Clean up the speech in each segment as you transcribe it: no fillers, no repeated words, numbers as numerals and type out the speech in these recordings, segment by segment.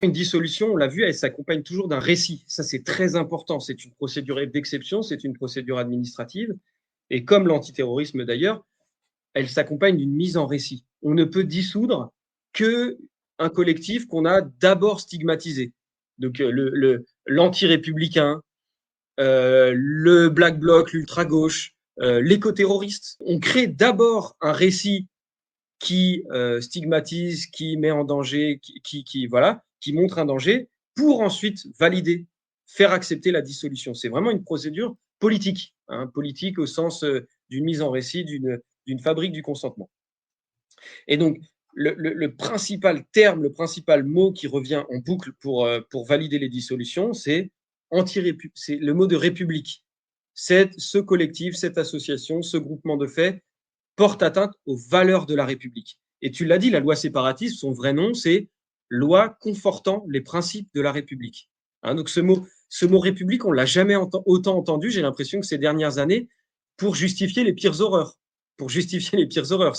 Une dissolution, on l'a vu, elle s'accompagne toujours d'un récit. Ça, c'est très important. C'est une procédure d'exception, c'est une procédure administrative. Et comme l'antiterrorisme d'ailleurs, elle s'accompagne d'une mise en récit. On ne peut dissoudre qu'un collectif qu'on a d'abord stigmatisé. Donc l'anti-républicain, le Black Bloc, l'ultra-gauche, l'éco-terroriste. On crée d'abord un récit qui stigmatise, qui met en danger, voilà, qui montre un danger, pour ensuite valider, faire accepter la dissolution. C'est vraiment une procédure politique, hein, politique au sens d'une mise en récit, d'une fabrique du consentement. Et donc, le principal terme, le principal mot qui revient en boucle pour valider les dissolutions, c'est le mot de république. Ce collectif, cette association, ce groupement de faits porte atteinte aux valeurs de la République. Et tu l'as dit, la loi séparatiste, son vrai nom, c'est loi confortant les principes de la République. Hein, donc ce mot République, on ne l'a jamais autant entendu, j'ai l'impression que ces dernières années, pour justifier les pires horreurs. Pour justifier les pires horreurs.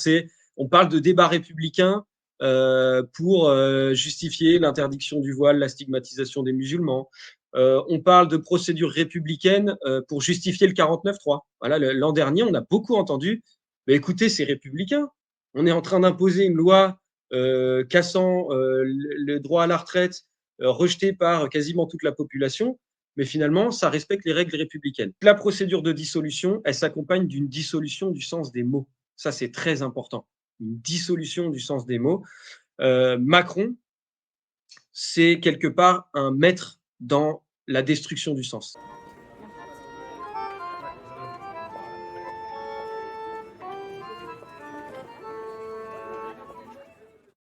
On parle de débat républicain pour justifier l'interdiction du voile, la stigmatisation des musulmans. On parle de procédure républicaine pour justifier le 49-3. Voilà, l'an dernier, on a beaucoup entendu mais écoutez, c'est républicain. On est en train d'imposer une loi cassant le droit à la retraite, rejeté par quasiment toute la population, mais finalement, ça respecte les règles républicaines. La procédure de dissolution, elle s'accompagne d'une dissolution du sens des mots. Ça, c'est très important. Une dissolution du sens des mots. Macron, c'est quelque part un maître dans la destruction du sens.